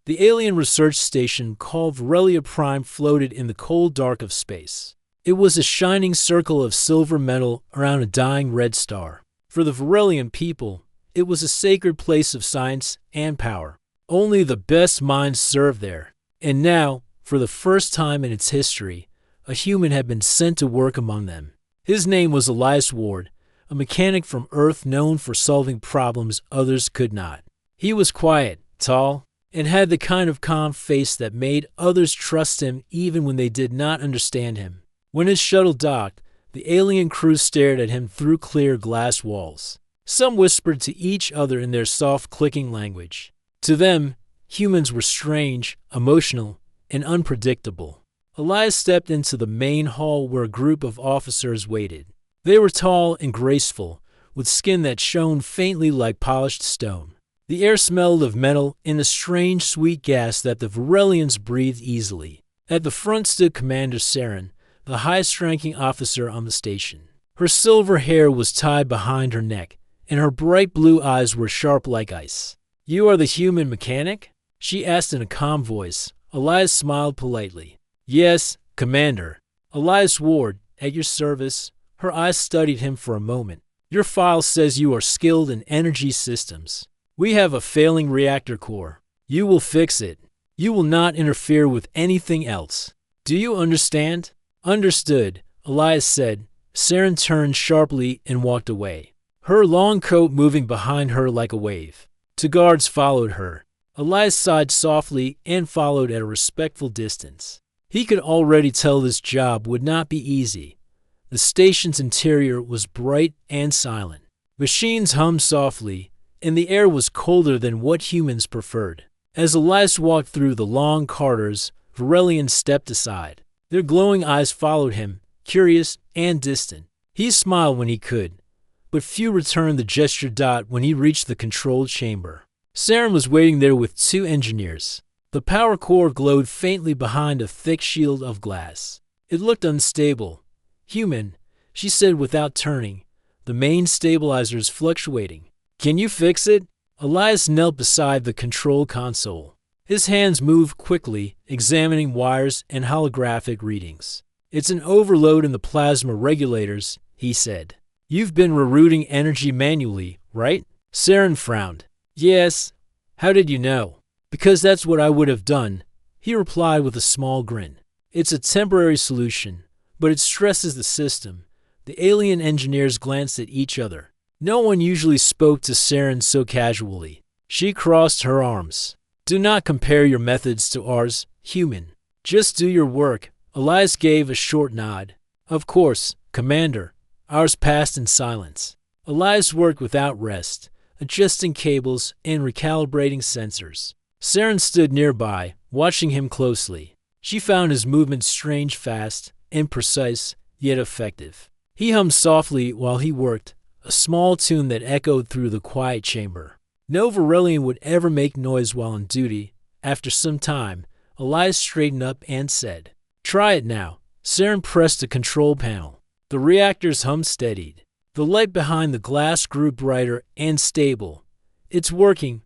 The alien research station called Varelia Prime floated in the cold dark of space. It was a shining circle of silver metal around a dying red star. For the Varelian people, it was a sacred place of science and power. Only the best minds served there. And now, for the first time in its history, a human had been sent to work among them. His name was Elias Ward, a mechanic from Earth known for solving problems others could not. He was quiet, tall, and had the kind of calm face that made others trust him even when they did not understand him. When his shuttle docked, the alien crew stared at him through clear glass walls. Some whispered to each other in their soft clicking language. To them, humans were strange, emotional, and unpredictable. Elias stepped into the main hall where a group of officers waited. They were tall and graceful, with skin that shone faintly like polished stone. The air smelled of metal and a strange sweet gas that the Varelians breathed easily. At the front stood Commander Saren, the highest-ranking officer on the station. Her silver hair was tied behind her neck, and her bright blue eyes were sharp like ice. "You are the human mechanic?" she asked in a calm voice. Elias smiled politely. "Yes, Commander. Elias Ward, at your service." Her eyes studied him for a moment. "Your file says you are skilled in energy systems. We have a failing reactor core. You will fix it. You will not interfere with anything else. Do you understand?" "Understood," Elias said. Saren turned sharply and walked away, her long coat moving behind her like a wave. Two guards followed her. Elias sighed softly and followed at a respectful distance. He could already tell this job would not be easy. The station's interior was bright and silent. Machines hummed softly, and the air was colder than what humans preferred. As Elias walked through the long corridors, Varelians stepped aside. Their glowing eyes followed him, curious and distant. He smiled when he could, but few returned the gesture. When he reached the control chamber, Saren was waiting there with two engineers. The power core glowed faintly behind a thick shield of glass. It looked unstable. "Human," she said without turning. "The main stabilizer is fluctuating. Can you fix it?" Elias knelt beside the control console. His hands moved quickly, examining wires and holographic readings. "It's an overload in the plasma regulators," he said. "You've been rerouting energy manually, right?" Saren frowned. "Yes. How did you know?" "Because that's what I would have done," he replied with a small grin. "It's a temporary solution, but it stresses the system." The alien engineers glanced at each other. No one usually spoke to Saren so casually. She crossed her arms. "Do not compare your methods to ours, human. Just do your work." Elias gave a short nod. "Of course, Commander." Ours passed in silence. Elias worked without rest, adjusting cables and recalibrating sensors. Saren stood nearby, watching him closely. She found his movements strange, fast, imprecise, yet effective. He hummed softly while he worked, a small tune that echoed through the quiet chamber. No Varelian would ever make noise while on duty. After some time, Elias straightened up and said, "Try it now." Saren pressed the control panel. The reactor's hum steadied. The light behind the glass grew brighter and stable. "It's working,"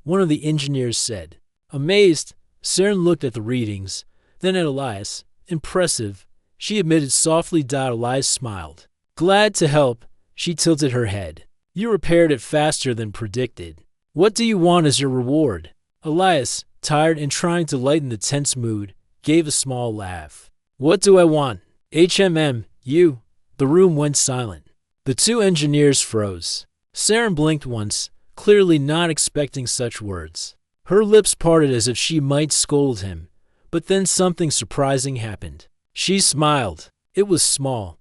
one of the engineers said. Amazed, Saren looked at the readings, then at Elias. "Impressive," she admitted softly. Elias smiled. "Glad to help." She tilted her head. "You repaired it faster than predicted. What do you want as your reward?" Elias, tired and trying to lighten the tense mood, gave a small laugh. "What do I want? You." The room went silent. The two engineers froze. Saren blinked once, clearly not expecting such words. Her lips parted as if she might scold him, but then something surprising happened. She smiled. It was small,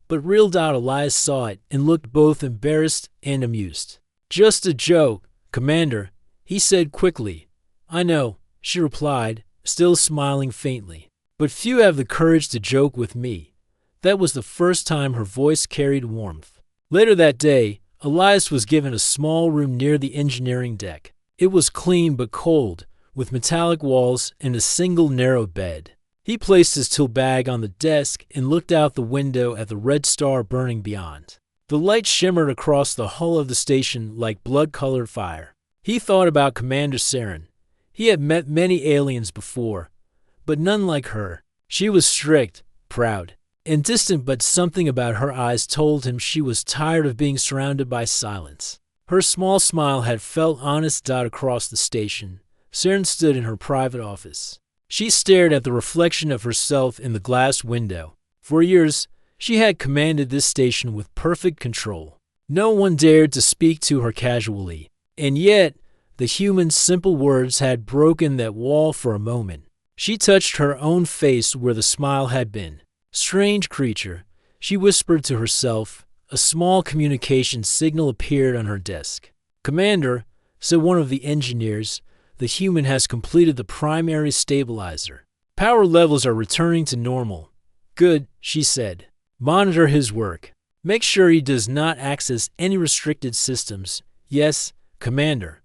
but real. Elias saw it and looked both embarrassed and amused. "Just a joke, Commander," he said quickly. "I know," she replied, still smiling faintly. "But few have the courage to joke with me." That was the first time her voice carried warmth. Later that day, Elias was given a small room near the engineering deck. It was clean but cold, with metallic walls and a single narrow bed. He placed his tool bag on the desk and looked out the window at the red star burning beyond. The light shimmered across the hull of the station like blood-colored fire. He thought about Commander Saren. He had met many aliens before, but none like her. She was strict, proud, and distant, but something about her eyes told him she was tired of being surrounded by silence. Her small smile had felt honest. Across the station, Saren stood in her private office. She stared at the reflection of herself in the glass window. For years, she had commanded this station with perfect control. No one dared to speak to her casually, and yet the human's simple words had broken that wall for a moment. She touched her own face where the smile had been. Strange creature, she whispered to herself. A small communication signal appeared on her desk. "Commander," said one of the engineers, "the human has completed the primary stabilizer. Power levels are returning to normal." "Good," she said. "Monitor his work. Make sure he does not access any restricted systems." "Yes, Commander."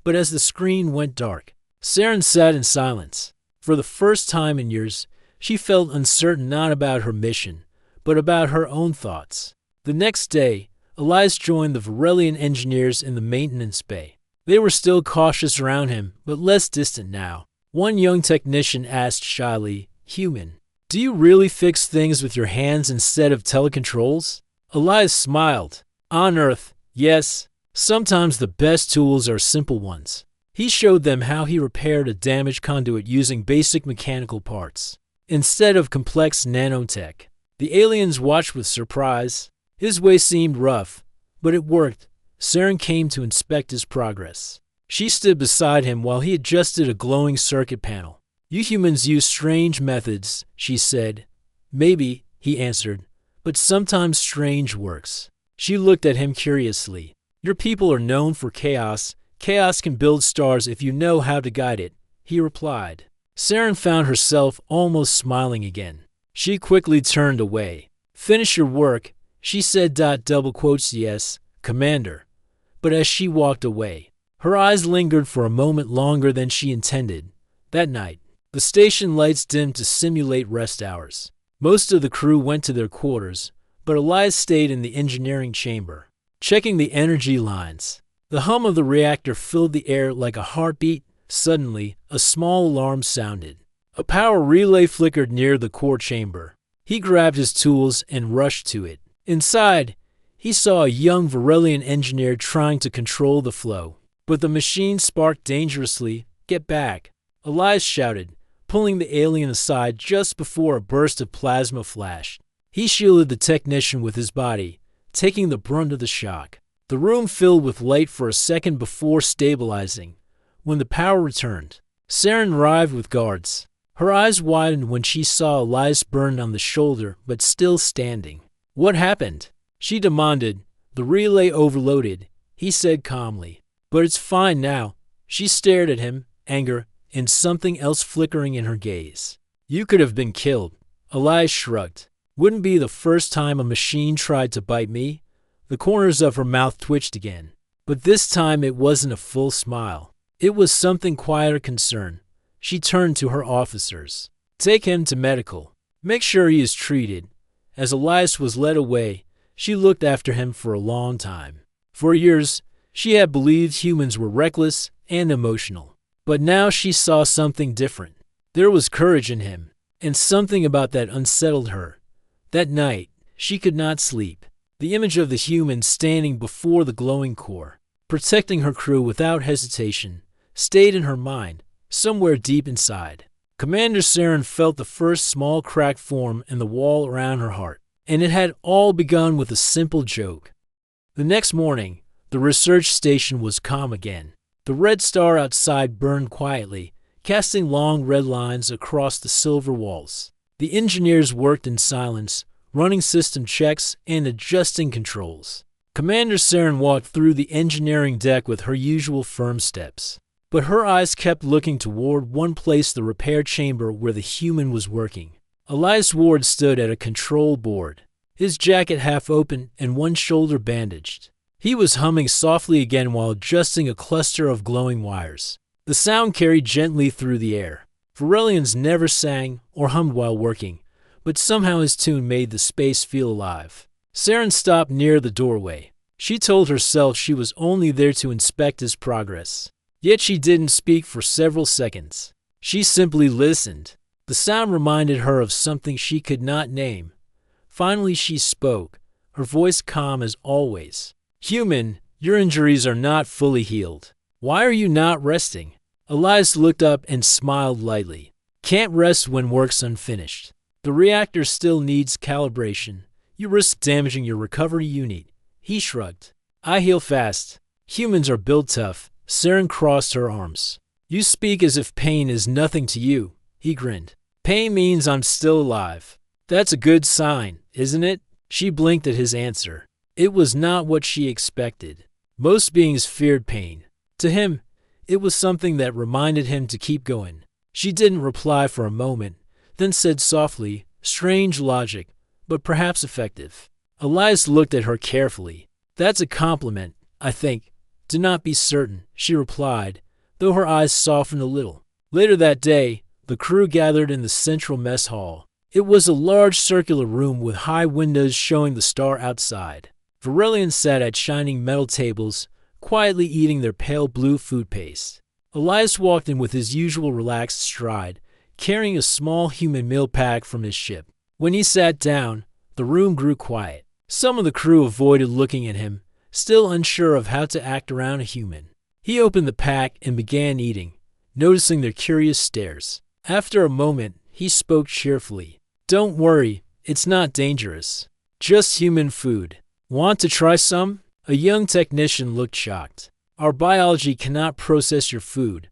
But as the screen went dark, Saren sat in silence. For the first time in years, she felt uncertain not about her mission, but about her own thoughts. The next day, Elias joined the Varelian engineers in the maintenance bay. They were still cautious around him, but less distant now. One young technician asked shyly, "Human, do you really fix things with your hands instead of telecontrols?" Elias smiled. "On Earth, yes. Sometimes the best tools are simple ones." He showed them how he repaired a damaged conduit using basic mechanical parts, instead of complex nanotech. The aliens watched with surprise. His way seemed rough, but it worked. Saren came to inspect his progress. She stood beside him while he adjusted a glowing circuit panel. "You humans use strange methods," she said. "Maybe," he answered, "but sometimes strange works." She looked at him curiously. "Your people are known for chaos. Chaos can build stars if you know how to guide it," he replied. Saren found herself almost smiling again. She quickly turned away. "Finish your work," she said. "Yes, Commander." But as she walked away, her eyes lingered for a moment longer than she intended. That night, the station lights dimmed to simulate rest hours. Most of the crew went to their quarters, but Elias stayed in the engineering chamber, checking the energy lines. The hum of the reactor filled the air like a heartbeat. Suddenly, a small alarm sounded. A power relay flickered near the core chamber. He grabbed his tools and rushed to it. Inside, he saw a young Varelian engineer trying to control the flow. But the machine sparked dangerously. "Get back!" Elias shouted, pulling the alien aside just before a burst of plasma flashed. He shielded the technician with his body, taking the brunt of the shock. The room filled with light for a second before stabilizing. When the power returned, Saren arrived with guards. Her eyes widened when she saw Elias burned on the shoulder but still standing. "What happened?" she demanded. "The relay overloaded," he said calmly. "But it's fine now." She stared at him, anger and something else flickering in her gaze. "You could have been killed." Elias shrugged. "Wouldn't be the first time a machine tried to bite me." The corners of her mouth twitched again. But this time it wasn't a full smile. It was something quieter concern. She turned to her officers. "Take him to medical. Make sure he is treated." As Elias was led away, she looked after him for a long time. For years, she had believed humans were reckless and emotional. But now she saw something different. There was courage in him, and something about that unsettled her. That night, she could not sleep. The image of the human standing before the glowing core, protecting her crew without hesitation, stayed in her mind, somewhere deep inside. Commander Saren felt the first small crack form in the wall around her heart, and it had all begun with a simple joke. The next morning, the research station was calm again. The red star outside burned quietly, casting long red lines across the silver walls. The engineers worked in silence, running system checks and adjusting controls. Commander Saren walked through the engineering deck with her usual firm steps. But her eyes kept looking toward one place, the repair chamber where the human was working. Elias Ward stood at a control board, his jacket half open and one shoulder bandaged. He was humming softly again while adjusting a cluster of glowing wires. The sound carried gently through the air. Varelians never sang or hummed while working, but somehow his tune made the space feel alive. Saren stopped near the doorway. She told herself she was only there to inspect his progress. Yet she didn't speak for several seconds. She simply listened. The sound reminded her of something she could not name. Finally she spoke, her voice calm as always. "Human, your injuries are not fully healed. Why are you not resting?" Elias looked up and smiled lightly. "Can't rest when work's unfinished. The reactor still needs calibration. You risk damaging your recovery unit." He shrugged. "I heal fast. Humans are built tough." Saren crossed her arms. "You speak as if pain is nothing to you." He grinned. "Pain means I'm still alive. That's a good sign, isn't it?" She blinked at his answer. It was not what she expected. Most beings feared pain. To him, it was something that reminded him to keep going. She didn't reply for a moment, then said softly, "Strange logic, but perhaps effective." Elias looked at her carefully. "That's a compliment, I think." "Do not be certain," she replied, though her eyes softened a little. Later that day, the crew gathered in the central mess hall. It was a large circular room with high windows showing the star outside. Varelians sat at shining metal tables, quietly eating their pale blue food paste. Elias walked in with his usual relaxed stride, carrying a small human meal pack from his ship. When he sat down, the room grew quiet. Some of the crew avoided looking at him, still unsure of how to act around a human. He opened the pack and began eating, noticing their curious stares. After a moment, he spoke cheerfully. "Don't worry, it's not dangerous. Just human food. Want to try some?" A young technician looked shocked. "Our biology cannot process your food."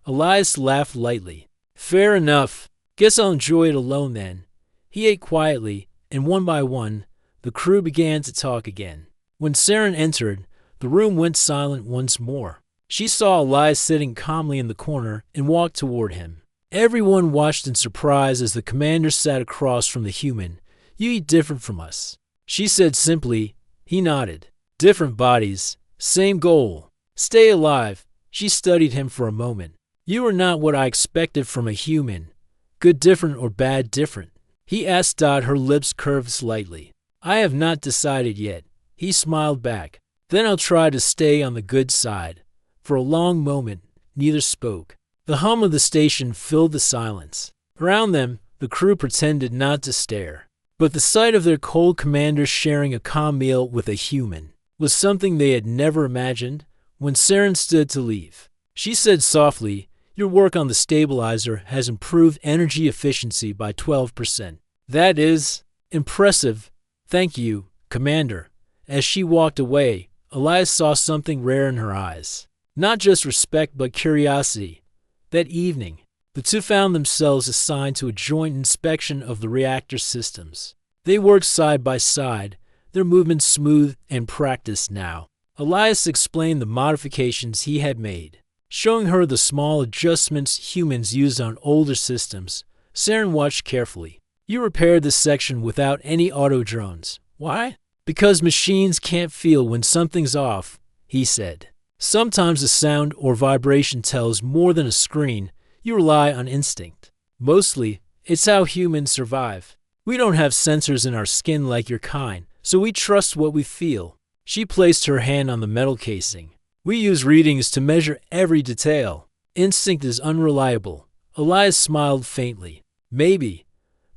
Elias laughed lightly. "Fair enough. Guess I'll enjoy it alone then." He ate quietly, and one by one, the crew began to talk again. When Saren entered, the room went silent once more. She saw Elias sitting calmly in the corner and walked toward him. Everyone watched in surprise as the commander sat across from the human. "You eat different from us," she said simply. He nodded. "Different bodies, same goal. Stay alive." She studied him for a moment. "You are not what I expected from a human. Good different or bad different?" He asked. Her lips curved slightly. "I have not decided yet." He smiled back. "Then I'll try to stay on the good side." For a long moment, neither spoke. The hum of the station filled the silence. Around them, the crew pretended not to stare. But the sight of their cold commander sharing a calm meal with a human was something they had never imagined. When Saren stood to leave, she said softly, "Your work on the stabilizer has improved energy efficiency by 12%. That is impressive. Thank you, Commander." As she walked away, Elias saw something rare in her eyes. Not just respect, but curiosity. That evening, the two found themselves assigned to a joint inspection of the reactor systems. They worked side by side, their movements smooth and practiced now. Elias explained the modifications he had made, showing her the small adjustments humans used on older systems. Saren watched carefully. "You repaired this section without any auto-drones. Why?" "Because machines can't feel when something's off," he said. "Sometimes a sound or vibration tells more than a screen. You rely on instinct. Mostly, it's how humans survive. We don't have sensors in our skin like your kind, so we trust what we feel." She placed her hand on the metal casing. "We use readings to measure every detail. Instinct is unreliable." Elias smiled faintly. "Maybe,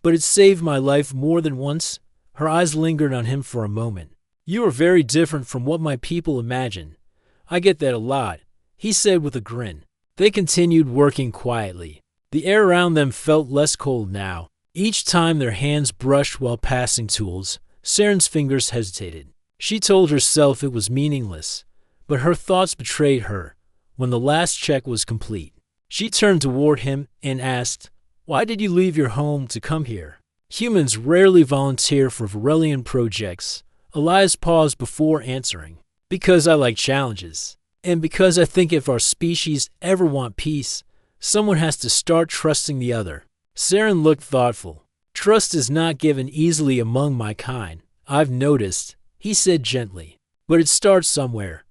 but it saved my life more than once." Her eyes lingered on him for a moment. "You are very different from what my people imagine." "I get that a lot," he said with a grin. They continued working quietly. The air around them felt less cold now. Each time their hands brushed while passing tools, Saren's fingers hesitated. She told herself it was meaningless, but her thoughts betrayed her. When the last check was complete, she turned toward him and asked, "Why did you leave your home to come here?" Humans rarely volunteer for Varelian projects. Elias paused before answering. "Because I like challenges. And because I think if our species ever want peace, someone has to start trusting the other." Saren looked thoughtful. "Trust is not given easily among my kind, I've noticed," he said gently. "But it starts somewhere."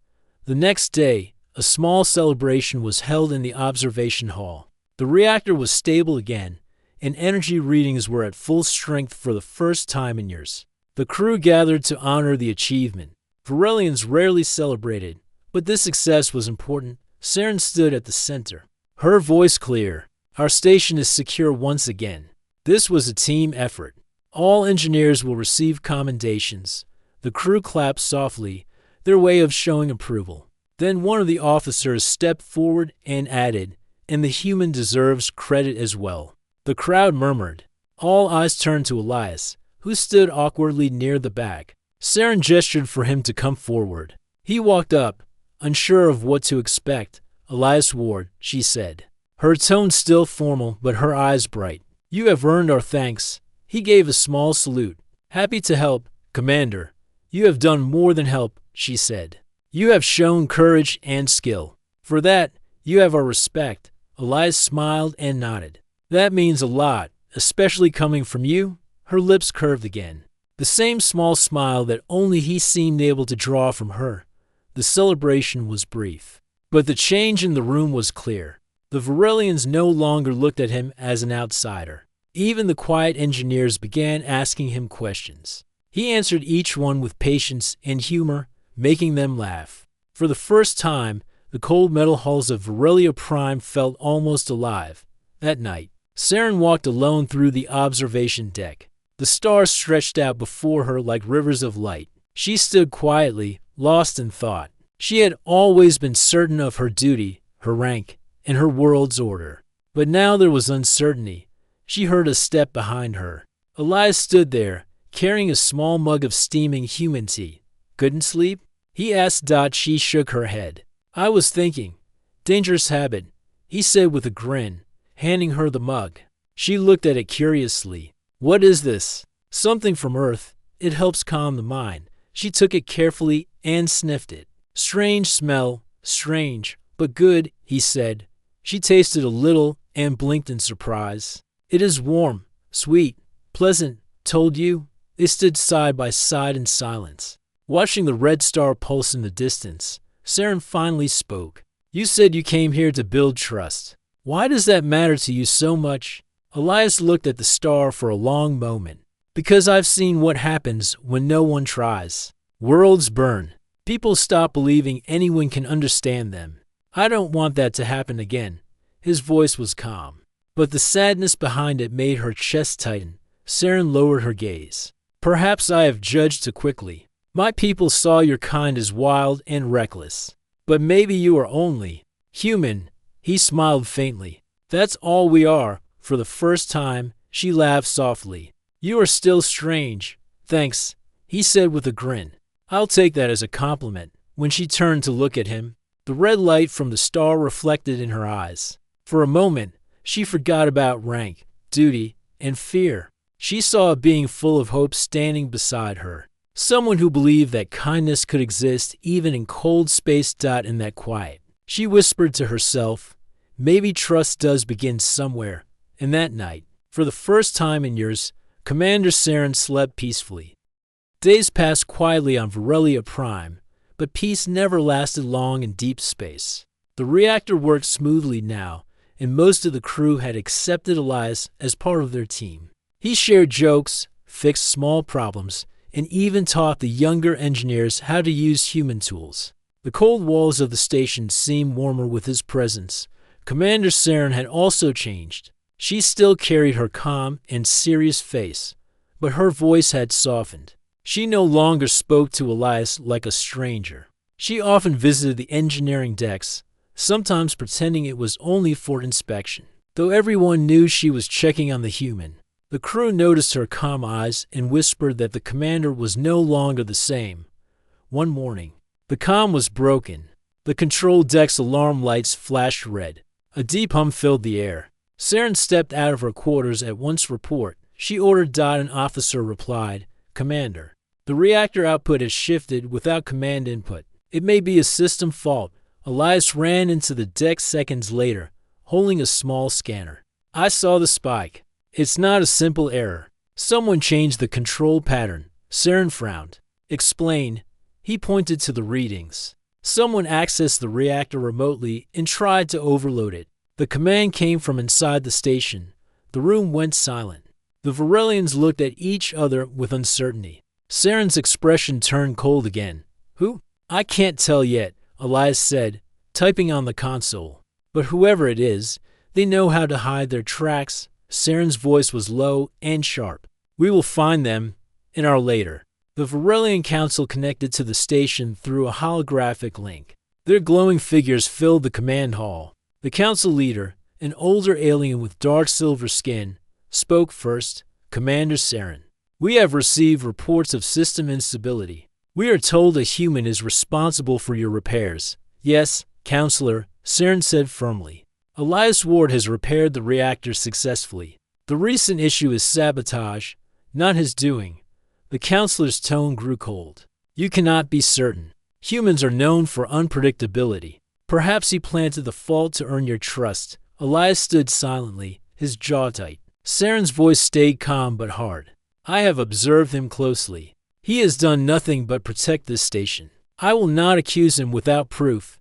The next day, a small celebration was held in the observation hall. The reactor was stable again, and energy readings were at full strength for the first time in years. The crew gathered to honor the achievement. Varelians rarely celebrated, but this success was important. Saren stood at the center, her voice clear. Our station is secure once again. This was a team effort. All engineers will receive commendations. The crew clapped softly, their way of showing approval. Then one of the officers stepped forward and added, "And the human deserves credit as well." The crowd murmured. All eyes turned to Elias, who stood awkwardly near the back. Saren gestured for him to come forward. He walked up, unsure of what to expect. "Elias Ward," she said, her tone still formal but her eyes bright. "You have earned our thanks." He gave a small salute. "Happy to help, Commander." "You have done more than help," she said. "You have shown courage and skill. For that, you have our respect." Elias smiled and nodded. "That means a lot, especially coming from you." Her lips curved again. The same small smile that only he seemed able to draw from her. The celebration was brief. But the change in the room was clear. The Varelians no longer looked at him as an outsider. Even the quiet engineers began asking him questions. He answered each one with patience and humor, making them laugh. For the first time, the cold metal halls of Varelia Prime felt almost alive. That night, Saren walked alone through the observation deck. The stars stretched out before her like rivers of light. She stood quietly, lost in thought. She had always been certain of her duty, her rank, and her world's order. But now there was uncertainty. She heard a step behind her. Elias stood there, carrying a small mug of steaming human tea. "Couldn't sleep?" he asked. She shook her head. "I was thinking. Dangerous habit," he said with a grin, handing her the mug. She looked at it curiously. "What is this?" "Something from Earth. It helps calm the mind." She took it carefully and sniffed it. "Strange smell, strange, but good," he said. She tasted a little and blinked in surprise. "It is warm, sweet, pleasant, told you." They stood side by side in silence, watching the red star pulse in the distance. Saren finally spoke. "You said you came here to build trust. Why does that matter to you so much?" Elias looked at the star for a long moment. "Because I've seen what happens when no one tries. Worlds burn. People stop believing anyone can understand them. I don't want that to happen again." His voice was calm, but the sadness behind it made her chest tighten. Saren lowered her gaze. "Perhaps I have judged too quickly. My people saw your kind as wild and reckless. But maybe you are only human." He smiled faintly. "That's all we are." For the first time, she laughed softly. "You are still strange." "Thanks," he said with a grin. "I'll take that as a compliment." When she turned to look at him, the red light from the star reflected in her eyes. For a moment, she forgot about rank, duty, and fear. She saw a being full of hope standing beside her. Someone who believed that kindness could exist even in cold space. In that quiet, she whispered to herself, "Maybe trust does begin somewhere." And that night, for the first time in years, Commander Saren slept peacefully. Days passed quietly on Varelia Prime, but peace never lasted long in deep space. The reactor worked smoothly now, and most of the crew had accepted Elias as part of their team. He shared jokes, fixed small problems, and even taught the younger engineers how to use human tools. The cold walls of the station seemed warmer with his presence. Commander Saren had also changed. She still carried her calm and serious face, but her voice had softened. She no longer spoke to Elias like a stranger. She often visited the engineering decks, sometimes pretending it was only for inspection. Though everyone knew she was checking on the human, the crew noticed her calm eyes and whispered that the commander was no longer the same. One morning, the calm was broken. The control deck's alarm lights flashed red. A deep hum filled the air. Saren stepped out of her quarters at once. "Report." She ordered. An officer replied, "Commander, the reactor output has shifted without command input. It may be a system fault." Elias ran into the deck seconds later, holding a small scanner. "I saw the spike. It's not a simple error. Someone changed the control pattern." Saren frowned. "Explain." He pointed to the readings. "Someone accessed the reactor remotely and tried to overload it. The command came from inside the station." The room went silent. The Varelians looked at each other with uncertainty. Saren's expression turned cold again. "Who?" "I can't tell yet," Elias said, typing on the console. But whoever it is, they know how to hide their tracks. Saren's voice was low and sharp. We will find them an hour later. The Varelian Council connected to the station through a holographic link. Their glowing figures filled the command hall. The council leader, an older alien with dark silver skin, spoke first. Commander Saren, we have received reports of system instability. We are told a human is responsible for your repairs. Yes, Counselor, Saren said firmly. Elias Ward has repaired the reactor successfully. The recent issue is sabotage, not his doing. The counselor's tone grew cold. You cannot be certain. Humans are known for unpredictability. Perhaps he planted the fault to earn your trust. Elias stood silently, his jaw tight. Saren's voice stayed calm but hard. I have observed him closely. He has done nothing but protect this station. I will not accuse him without proof.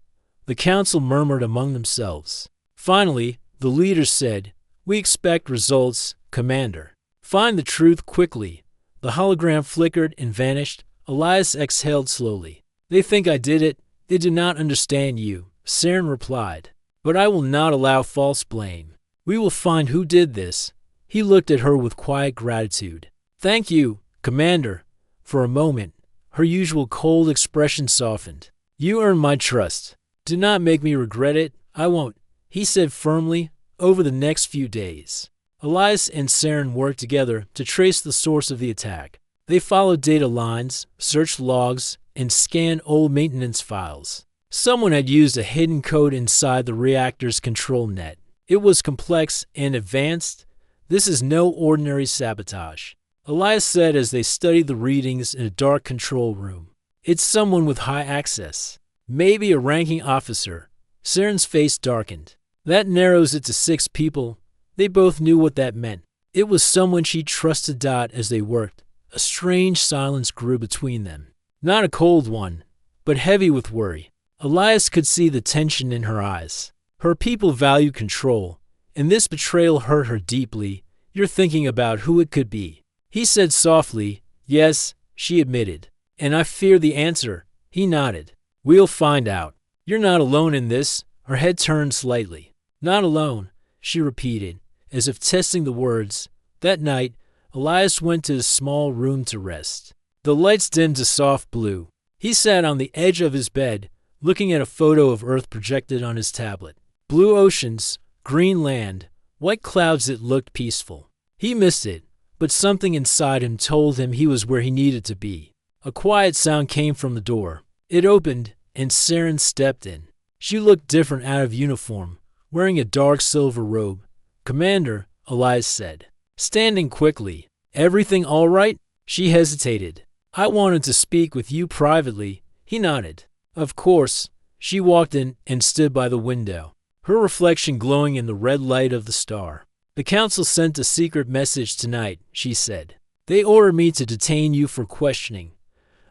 The council murmured among themselves. Finally, the leader said, we expect results, Commander. Find the truth quickly. The hologram flickered and vanished. Elias exhaled slowly. They think I did it. They do not understand you, Saren replied. But I will not allow false blame. We will find who did this. He looked at her with quiet gratitude. Thank you, Commander. For a moment, her usual cold expression softened. You earned my trust. Do not make me regret it. I won't, he said firmly. Over the next few days, Elias and Saren worked together to trace the source of the attack. They followed data lines, searched logs, and scanned old maintenance files. Someone had used a hidden code inside the reactor's control net. It was complex and advanced. This is no ordinary sabotage, Elias said as they studied the readings in a dark control room. It's someone with high access. Maybe a ranking officer. Saren's face darkened. That narrows it to 6 people. They both knew what that meant. It was someone she trusted. As they worked, a strange silence grew between them. Not a cold one, but heavy with worry. Elias could see the tension in her eyes. Her people value control, and this betrayal hurt her deeply. You're thinking about who it could be, he said softly. Yes, she admitted. And I fear the answer, he nodded. We'll find out. You're not alone in this. Her head turned slightly. Not alone, she repeated, as if testing the words. That night, Elias went to his small room to rest. The lights dimmed to soft blue. He sat on the edge of his bed, looking at a photo of Earth projected on his tablet. Blue oceans, green land, white clouds. It looked peaceful. He missed it, but something inside him told him he was where he needed to be. A quiet sound came from the door. It opened, and Saren stepped in. She looked different out of uniform, wearing a dark silver robe. Commander, Elias said, standing quickly. Everything all right? She hesitated. I wanted to speak with you privately. He nodded. Of course. She walked in and stood by the window, her reflection glowing in the red light of the star. The council sent a secret message tonight, she said. They ordered me to detain you for questioning.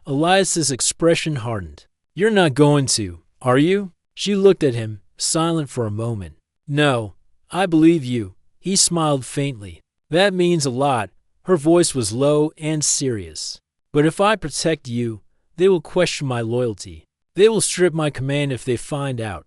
Elias's expression hardened. You're not going to, are you? She looked at him, silent for a moment. No, I believe you. He smiled faintly. That means a lot. Her voice was low and serious. But if I protect you, they will question my loyalty. They will strip my command if they find out.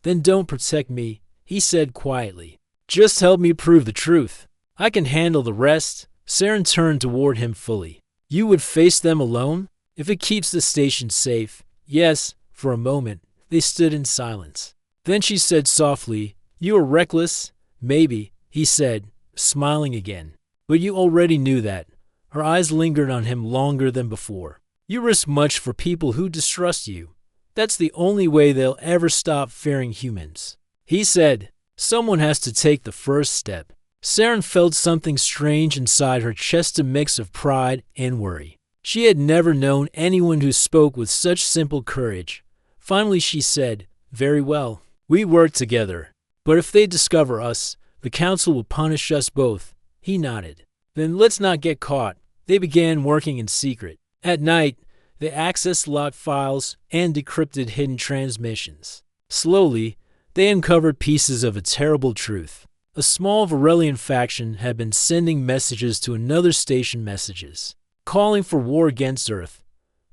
Then don't protect me, he said quietly. Just help me prove the truth. I can handle the rest. Saren turned toward him fully. You would face them alone? If it keeps the station safe. Yes. For a moment, they stood in silence. Then she said softly, You are reckless? Maybe, he said, smiling again. But you already knew that. Her eyes lingered on him longer than before. You risk much for people who distrust you. That's the only way they'll ever stop fearing humans. He said, Someone has to take the first step. Saren felt something strange inside her chest, a mix of pride and worry. She had never known anyone who spoke with such simple courage. Finally she said, Very well. We work together. But if they discover us, the council will punish us both. He nodded. Then let's not get caught. They began working in secret. At night, they accessed locked files and decrypted hidden transmissions. Slowly, they uncovered pieces of a terrible truth. A small Varelian faction had been sending messages to another station, messages calling for war against Earth.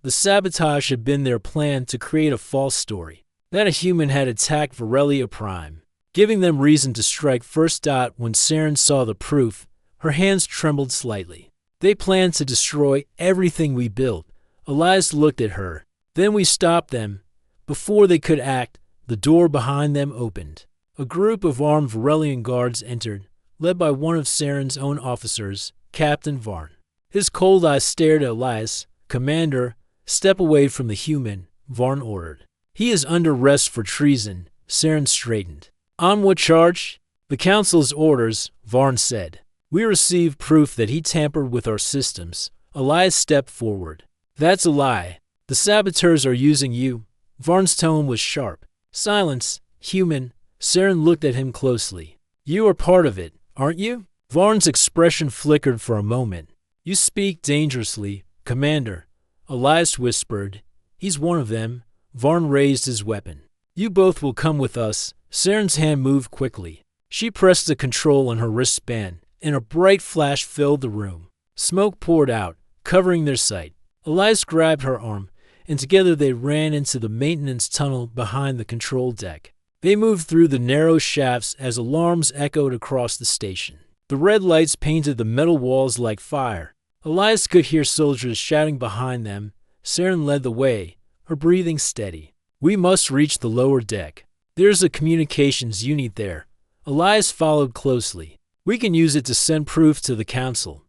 The sabotage had been their plan to create a false story. that a human had attacked Varelia Prime, giving them reason to strike first. When Saren saw the proof, her hands trembled slightly. They planned to destroy everything we built. Elias looked at her. Then we stopped them. Before they could act, the door behind them opened. A group of armed Varelian guards entered, led by one of Saren's own officers, Captain Varn. His cold eyes stared at Elias. "Commander, step away from the human," Varn ordered. "He is under arrest for treason." Saren straightened. "On what charge?" "The Council's orders," Varn said. "We received proof that he tampered with our systems." Elias stepped forward. "That's a lie. The saboteurs are using you." Varn's tone was sharp. "Silence, human." Saren looked at him closely. "You are part of it, aren't you?" Varn's expression flickered for a moment. "You speak dangerously, Commander," Elias whispered. "He's one of them." Varn raised his weapon. "You both will come with us." Saren's hand moved quickly. She pressed the control on her wristband, and a bright flash filled the room. Smoke poured out, covering their sight. Elias grabbed her arm, and together they ran into the maintenance tunnel behind the control deck. They moved through the narrow shafts as alarms echoed across the station. The red lights painted the metal walls like fire. Elias could hear soldiers shouting behind them. Saren led the way, her breathing steady. "We must reach the lower deck. There's a communications unit there." Elias followed closely. "We can use it to send proof to the Council."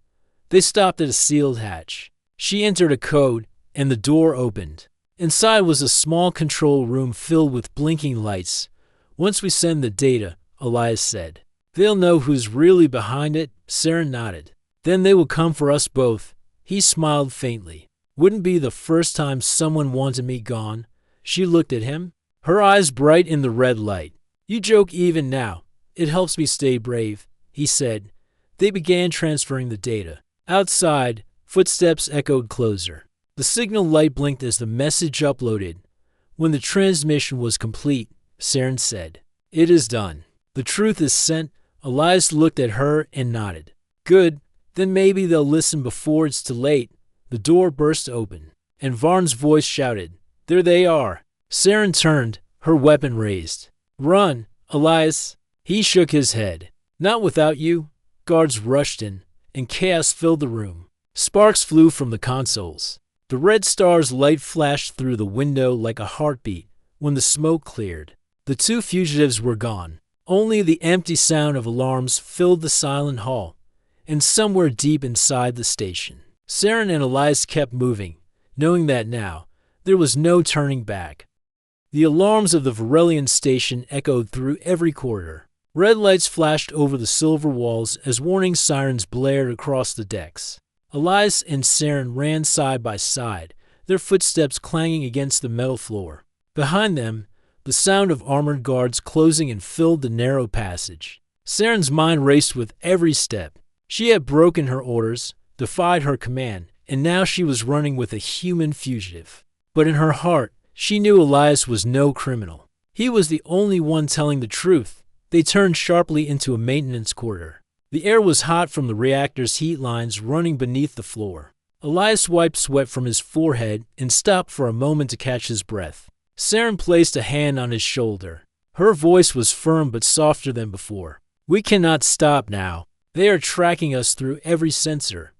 They stopped at a sealed hatch. She entered a code, and the door opened. Inside was a small control room filled with blinking lights. "Once we send the data," Elias said, "they'll know who's really behind it." Saren nodded. "Then they will come for us both." He smiled faintly. "Wouldn't be the first time someone wanted me gone." She looked at him, her eyes bright in the red light. "You joke even now. It helps me stay brave," he said. They began transferring the data. Outside, footsteps echoed closer. The signal light blinked as the message uploaded. When the transmission was complete, Saren said, "It is done. The truth is sent." Elias looked at her and nodded. "Good. Then maybe they'll listen before it's too late." The door burst open, and Varn's voice shouted, "There they are." Saren turned, her weapon raised. "Run, Elias." He shook his head. "Not without you." Guards rushed in, and chaos filled the room. Sparks flew from the consoles. The red star's light flashed through the window like a heartbeat. When the smoke cleared, the two fugitives were gone. Only the empty sound of alarms filled the silent hall, and somewhere deep inside the station, Saren and Elias kept moving, knowing that now there was no turning back. The alarms of the Varelian station echoed through every corridor. Red lights flashed over the silver walls as warning sirens blared across the decks. Elias and Saren ran side by side, their footsteps clanging against the metal floor. Behind them, the sound of armored guards closing in filled the narrow passage. Saren's mind raced with every step. She had broken her orders, defied her command, and now she was running with a human fugitive. But in her heart, she knew Elias was no criminal. He was the only one telling the truth. They turned sharply into a maintenance corridor. The air was hot from the reactor's heat lines running beneath the floor. Elias wiped sweat from his forehead and stopped for a moment to catch his breath. Saren placed a hand on his shoulder. Her voice was firm but softer than before. "We cannot stop now. They are tracking us through every sensor."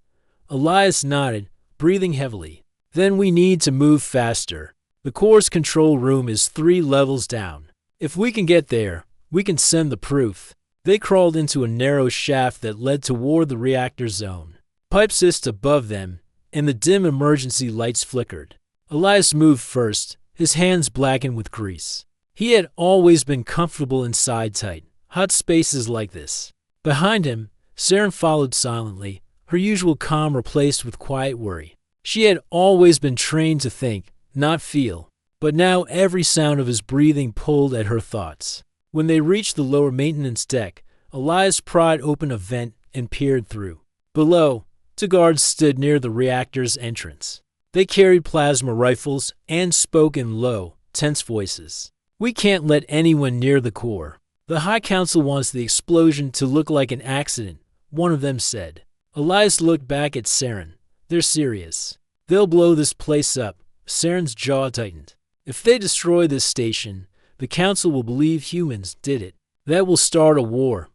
Elias nodded, breathing heavily. "Then we need to move faster. The core's control room is 3 levels down. If we can get there, we can send the proof." They crawled into a narrow shaft that led toward the reactor zone. Pipes hissed above them, and the dim emergency lights flickered. Elias moved first, his hands blackened with grease. He had always been comfortable inside tight, hot spaces like this. Behind him, Saren followed silently, her usual calm replaced with quiet worry. She had always been trained to think, not feel, but now every sound of his breathing pulled at her thoughts. When they reached the lower maintenance deck, Elias pried open a vent and peered through. Below, 2 guards stood near the reactor's entrance. They carried plasma rifles and spoke in low, tense voices. "We can't let anyone near the core. The High Council wants the explosion to look like an accident," one of them said. Elias looked back at Saren. "They're serious. They'll blow this place up." Saren's jaw tightened. If they destroy this station, the Council will believe humans did it. That will start a war.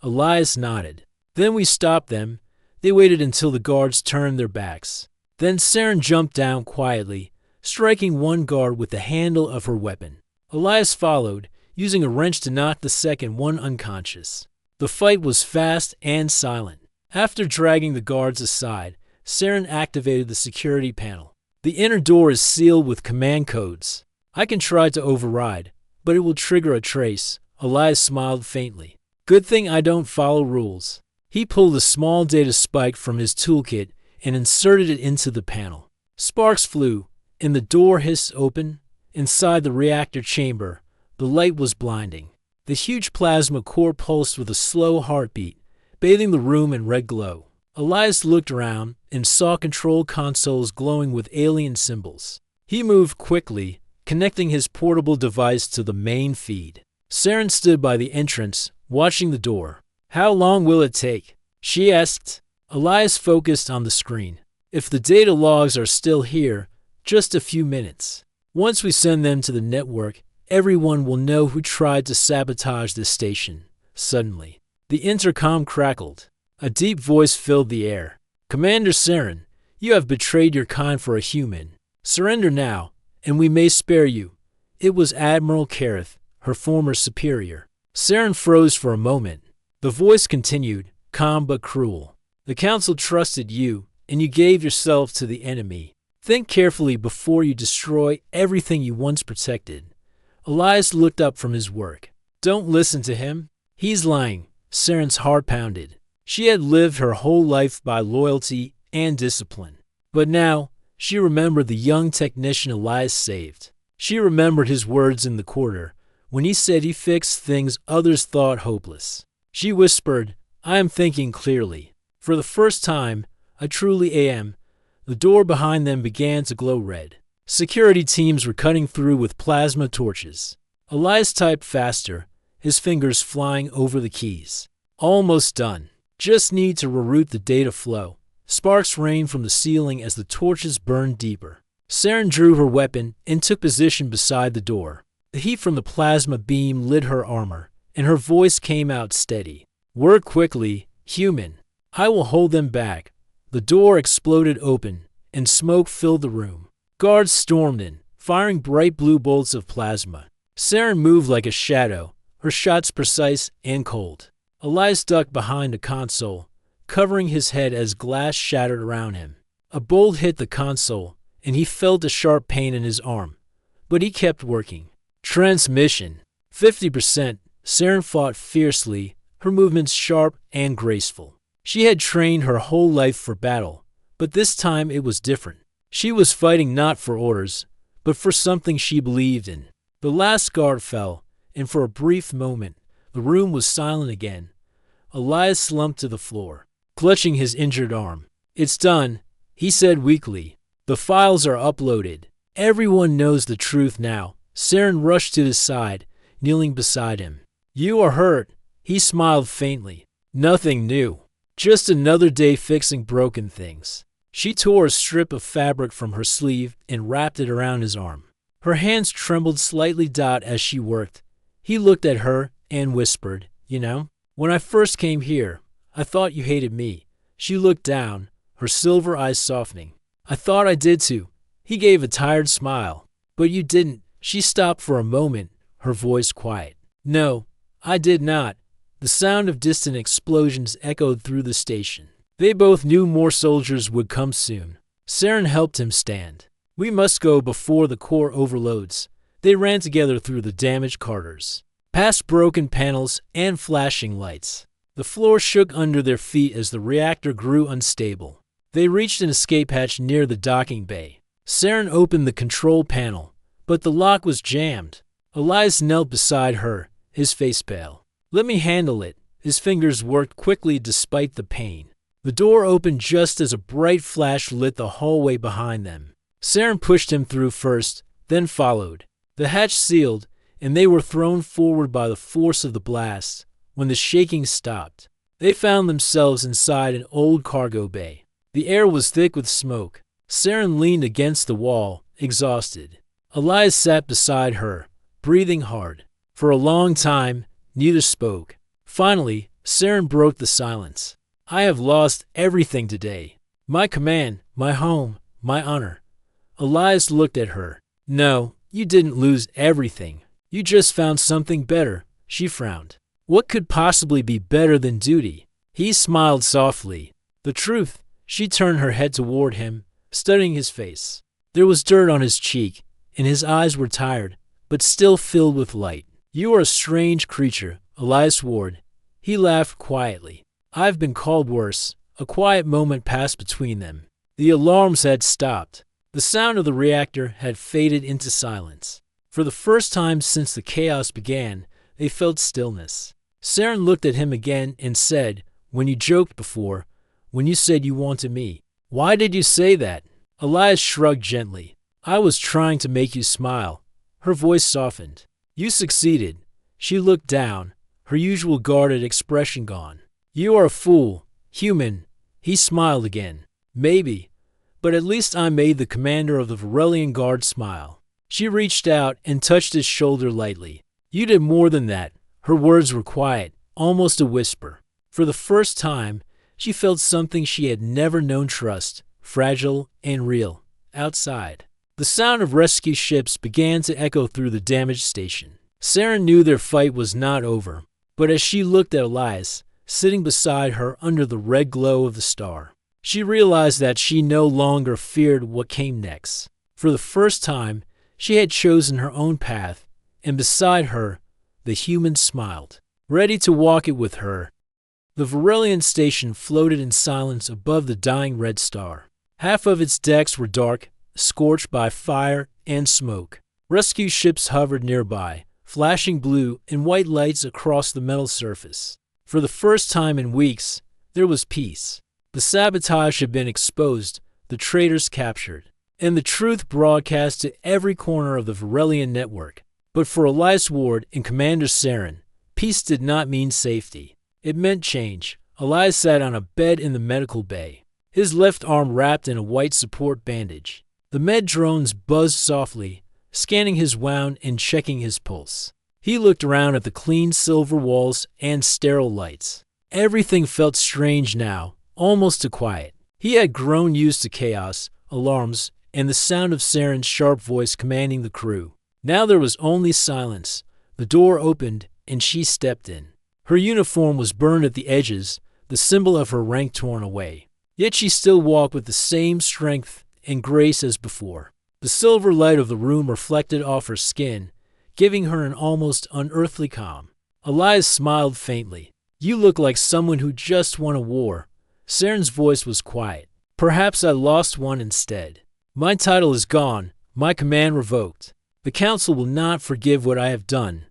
Elias nodded. Then we stopped them. They waited until the guards turned their backs. Then Saren jumped down quietly, striking one guard with the handle of her weapon. Elias followed, using a wrench to knock the second one unconscious. The fight was fast and silent. After dragging the guards aside, Saren activated the security panel. The inner door is sealed with command codes. I can try to override, but it will trigger a trace. Elias smiled faintly. Good thing I don't follow rules. He pulled a small data spike from his toolkit and inserted it into the panel. Sparks flew, and the door hissed open. Inside the reactor chamber, the light was blinding. The huge plasma core pulsed with a slow heartbeat, bathing the room in red glow. Elias looked around and saw control consoles glowing with alien symbols. He moved quickly, connecting his portable device to the main feed. Saren stood by the entrance, watching the door. How long will it take? She asked. Elias focused on the screen. If the data logs are still here, just a few minutes. Once we send them to the network, everyone will know who tried to sabotage this station. Suddenly, the intercom crackled. A deep voice filled the air. Commander Saren, you have betrayed your kind for a human. Surrender now, and we may spare you. It was Admiral Kareth, her former superior. Saren froze for a moment. The voice continued, calm but cruel. The Council trusted you, and you gave yourself to the enemy. Think carefully before you destroy everything you once protected. Elias looked up from his work. Don't listen to him. He's lying. Saren's heart pounded. She had lived her whole life by loyalty and discipline. But now, she remembered the young technician Elias saved. She remembered his words in the corridor, when he said he fixed things others thought hopeless. She whispered, I am thinking clearly. For the first time, I truly am. The door behind them began to glow red. Security teams were cutting through with plasma torches. Elias typed faster, his fingers flying over the keys. Almost done. Just need to reroute the data flow. Sparks rained from the ceiling as the torches burned deeper. Saren drew her weapon and took position beside the door. The heat from the plasma beam lit her armor, and her voice came out steady. Work quickly, human. I will hold them back. The door exploded open, and smoke filled the room. Guards stormed in, firing bright blue bolts of plasma. Saren moved like a shadow, her shots precise and cold. Elias ducked behind a console, covering his head as glass shattered around him. A bolt hit the console, and he felt a sharp pain in his arm. But he kept working. Transmission. 50%. Saren fought fiercely, her movements sharp and graceful. She had trained her whole life for battle, but this time it was different. She was fighting not for orders, but for something she believed in. The last guard fell, and for a brief moment, the room was silent again. Elias slumped to the floor, clutching his injured arm. It's done, he said weakly. The files are uploaded. Everyone knows the truth now. Saren rushed to his side, kneeling beside him. You are hurt. He smiled faintly. Nothing new. Just another day fixing broken things. She tore a strip of fabric from her sleeve and wrapped it around his arm. Her hands trembled slightly as she worked. He looked at her and whispered, You know, when I first came here, I thought you hated me. She looked down, her silver eyes softening. I thought I did too. He gave a tired smile. But you didn't. She stopped for a moment, her voice quiet. No, I did not. The sound of distant explosions echoed through the station. They both knew more soldiers would come soon. Saren helped him stand. We must go before the core overloads. They ran together through the damaged corridors, past broken panels and flashing lights. The floor shook under their feet as the reactor grew unstable. They reached an escape hatch near the docking bay. Saren opened the control panel, but the lock was jammed. Elias knelt beside her, his face pale. Let me handle it. His fingers worked quickly despite the pain. The door opened just as a bright flash lit the hallway behind them. Saren pushed him through first, then followed. The hatch sealed, and they were thrown forward by the force of the blast. When the shaking stopped, they found themselves inside an old cargo bay. The air was thick with smoke. Saren leaned against the wall, exhausted. Elias sat beside her, breathing hard. For a long time, neither spoke. Finally, Saren broke the silence. I have lost everything today. My command, my home, my honor. Elias looked at her. No, you didn't lose everything. You just found something better, she frowned. What could possibly be better than duty? He smiled softly. The truth. She turned her head toward him, studying his face. There was dirt on his cheek, and his eyes were tired, but still filled with light. You are a strange creature, Elias Ward. He laughed quietly. I've been called worse. A quiet moment passed between them. The alarms had stopped. The sound of the reactor had faded into silence. For the first time since the chaos began, they felt stillness. Saren looked at him again and said, when you joked before, when you said you wanted me. Why did you say that? Elias shrugged gently. I was trying to make you smile. Her voice softened. You succeeded. She looked down, her usual guarded expression gone. You are a fool, human. He smiled again. Maybe, but at least I made the commander of the Varelian Guard smile. She reached out and touched his shoulder lightly. You did more than that. Her words were quiet, almost a whisper. For the first time, she felt something she had never known: trust, fragile and real, outside. The sound of rescue ships began to echo through the damaged station. Saren knew their fight was not over, but as she looked at Elias, sitting beside her under the red glow of the star, she realized that she no longer feared what came next. For the first time, she had chosen her own path, and beside her, the human smiled, ready to walk it with her. The Varelian station floated in silence above the dying red star. Half of its decks were dark, scorched by fire and smoke. Rescue ships hovered nearby, flashing blue and white lights across the metal surface. For the first time in weeks, there was peace. The sabotage had been exposed, the traitors captured, and the truth broadcast to every corner of the Varelian network. But for Elias Ward and Commander Saren, peace did not mean safety. It meant change. Elias sat on a bed in the medical bay, his left arm wrapped in a white support bandage. The med drones buzzed softly, scanning his wound and checking his pulse. He looked around at the clean silver walls and sterile lights. Everything felt strange now, almost too quiet. He had grown used to chaos, alarms, and the sound of Saren's sharp voice commanding the crew. Now there was only silence. The door opened, and she stepped in. Her uniform was burned at the edges, the symbol of her rank torn away. Yet she still walked with the same strength and grace as before. The silver light of the room reflected off her skin, giving her an almost unearthly calm. Elias smiled faintly. You look like someone who just won a war. Saren's voice was quiet. Perhaps I lost one instead. My title is gone, my command revoked. The council will not forgive what I have done.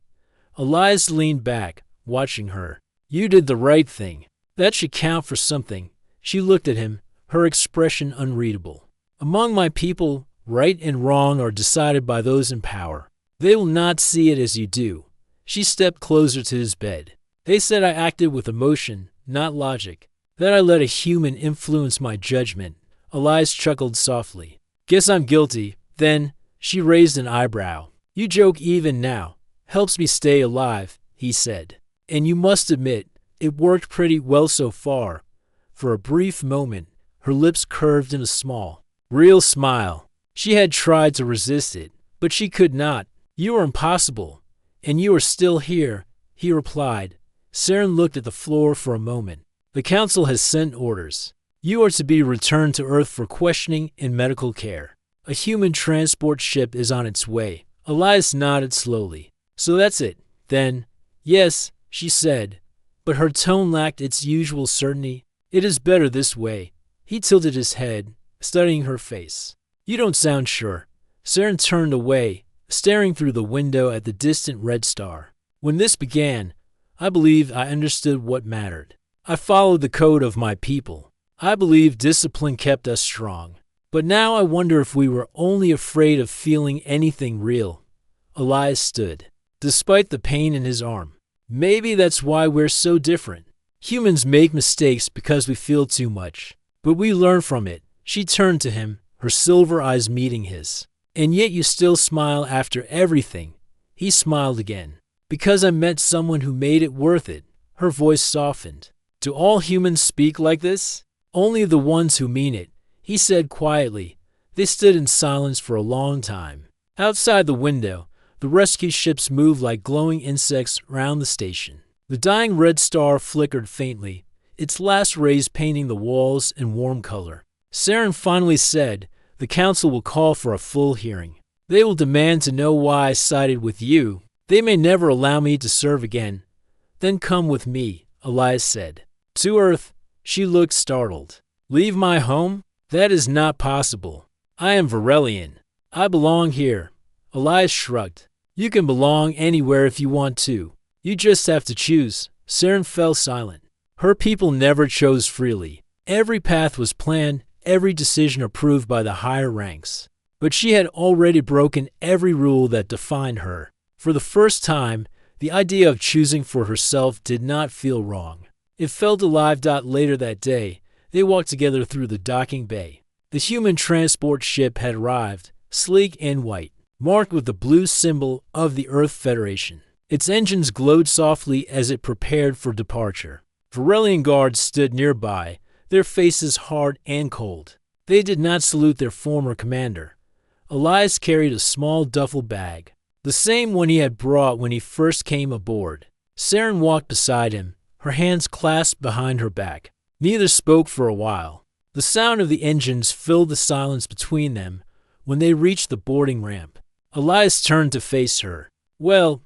Elias leaned back, watching her. You did the right thing. That should count for something. She looked at him, her expression unreadable. Among my people, right and wrong are decided by those in power. They will not see it as you do. She stepped closer to his bed. They said I acted with emotion, not logic. That I let a human influence my judgment. Elias chuckled softly. Guess I'm guilty. Then, she raised an eyebrow. You joke even now. Helps me stay alive, he said. And you must admit, it worked pretty well so far. For a brief moment, her lips curved in a small, real smile. She had tried to resist it, but she could not. You are impossible. And you are still here, he replied. Saren looked at the floor for a moment. The council has sent orders. You are to be returned to Earth for questioning and medical care. A human transport ship is on its way. Elias nodded slowly. So that's it, then? Yes, she said, but her tone lacked its usual certainty. It is better this way. He tilted his head, studying her face. You don't sound sure. Saren turned away, staring through the window at the distant red star. When this began, I believed I understood what mattered. I followed the code of my people. I believed discipline kept us strong. But now I wonder if we were only afraid of feeling anything real. Elias stood, despite the pain in his arm. Maybe that's why we're so different. Humans make mistakes because we feel too much, but we learn from it. She turned to him, her silver eyes meeting his. And yet you still smile after everything." He smiled again. "Because I met someone who made it worth it." Her voice softened. "Do all humans speak like this?" "Only the ones who mean it," he said quietly. They stood in silence for a long time. Outside the window, the rescue ships moved like glowing insects round the station. The dying red star flickered faintly, its last rays painting the walls in warm color. Saren finally said, "The council will call for a full hearing. They will demand to know why I sided with you. They may never allow me to serve again." "Then come with me," Elias said. "To Earth." She looked startled. "Leave my home? That is not possible. I am Varelian. I belong here." Elias shrugged. "You can belong anywhere if you want to. You just have to choose." Saren fell silent. Her people never chose freely. Every path was planned, every decision approved by the higher ranks. But she had already broken every rule that defined her. For the first time, the idea of choosing for herself did not feel wrong. It felt alive. Later that day, they walked together through the docking bay. The human transport ship had arrived, sleek and white, marked with the blue symbol of the Earth Federation. Its engines glowed softly as it prepared for departure. Varelian guards stood nearby, their faces hard and cold. They did not salute their former commander. Elias carried a small duffel bag, the same one he had brought when he first came aboard. Saren walked beside him, her hands clasped behind her back. Neither spoke for a while. The sound of the engines filled the silence between them when they reached the boarding ramp. Elias turned to face her. "Well,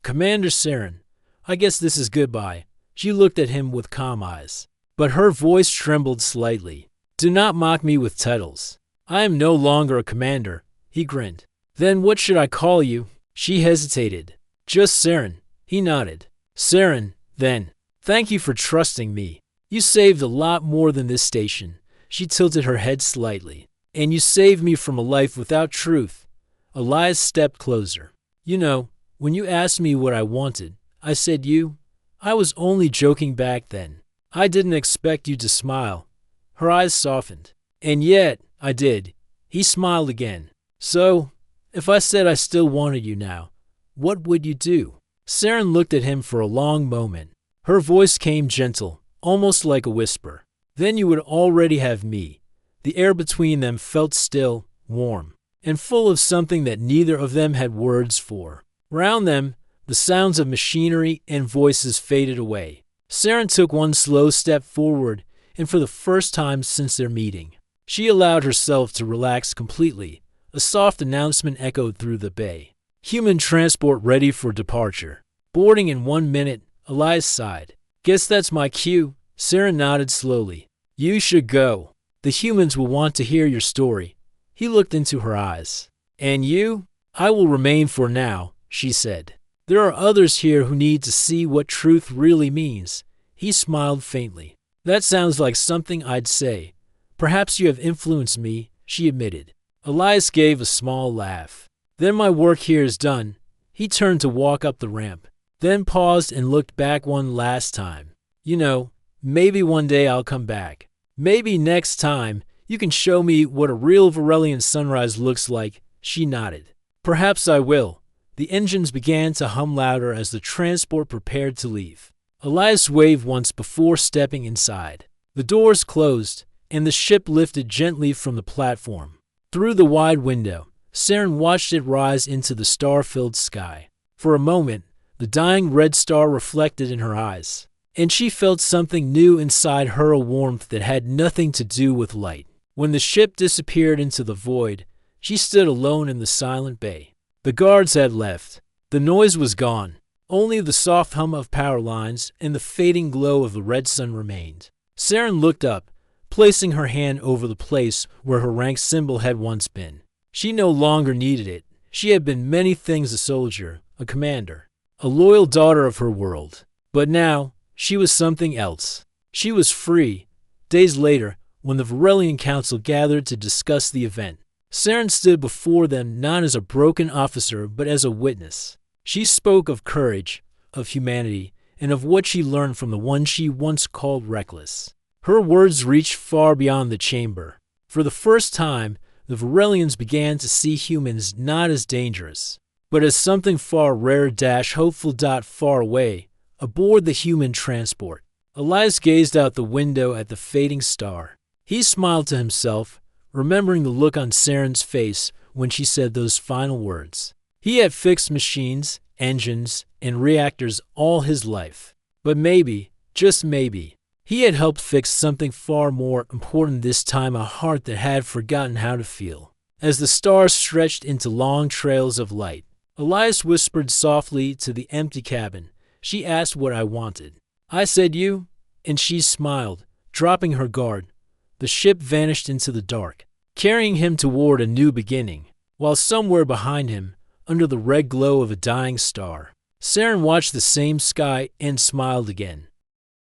Commander Saren, I guess this is goodbye." She looked at him with calm eyes, but her voice trembled slightly. "Do not mock me with titles. I am no longer a commander." He grinned. "Then what should I call you?" She hesitated. "Just Saren." He nodded. "Saren, then. Thank you for trusting me. You saved a lot more than this station." She tilted her head slightly. "And you saved me from a life without truth." Elias stepped closer. "You know, when you asked me what I wanted, I said you. I was only joking back then. I didn't expect you to smile." Her eyes softened. "And yet, I did." He smiled again. "So, if I said I still wanted you now, what would you do?" Saren looked at him for a long moment. Her voice came gentle, almost like a whisper. "Then you would already have me." The air between them felt still, warm, and full of something that neither of them had words for. Round them, the sounds of machinery and voices faded away. Saren took one slow step forward, and for the first time since their meeting, she allowed herself to relax completely. A soft announcement echoed through the bay. "Human transport ready for departure. Boarding in 1 minute." Elias sighed. "Guess that's my cue." Saren nodded slowly. "You should go. The humans will want to hear your story." He looked into her eyes. "And you?" "I will remain for now," she said. "There are others here who need to see what truth really means." He smiled faintly. "That sounds like something I'd say. Perhaps you have influenced me," she admitted. Elias gave a small laugh. "Then my work here is done." He turned to walk up the ramp, then paused and looked back one last time. "You know, maybe one day I'll come back. Maybe next time you can show me what a real Varelian sunrise looks like." She nodded. "Perhaps I will." The engines began to hum louder as the transport prepared to leave. Elias waved once before stepping inside. The doors closed, and the ship lifted gently from the platform. Through the wide window, Saren watched it rise into the star-filled sky. For a moment, the dying red star reflected in her eyes, and she felt something new inside her, a warmth that had nothing to do with light. When the ship disappeared into the void, she stood alone in the silent bay. The guards had left. The noise was gone. Only the soft hum of power lines and the fading glow of the red sun remained. Saren looked up, placing her hand over the place where her rank symbol had once been. She no longer needed it. She had been many things: a soldier, a commander, a loyal daughter of her world. But now, she was something else. She was free. Days later, when the Varelian Council gathered to discuss the event, Saren stood before them not as a broken officer but as a witness. She spoke of courage, of humanity, and of what she learned from the one she once called reckless. Her words reached far beyond the chamber. For the first time, the Varelians began to see humans not as dangerous, but as something far rare hopeful. Far away, aboard the human transport, Elias gazed out the window at the fading star. He smiled to himself, remembering the look on Saren's face when she said those final words. He had fixed machines, engines, and reactors all his life. But maybe, just maybe, he had helped fix something far more important this time, a heart that had forgotten how to feel. As the stars stretched into long trails of light, Elias whispered softly to the empty cabin. She asked what I wanted. I said you, and she smiled, dropping her guard. The ship vanished into the dark, carrying him toward a new beginning, while somewhere behind him, under the red glow of a dying star, Saren watched the same sky and smiled again.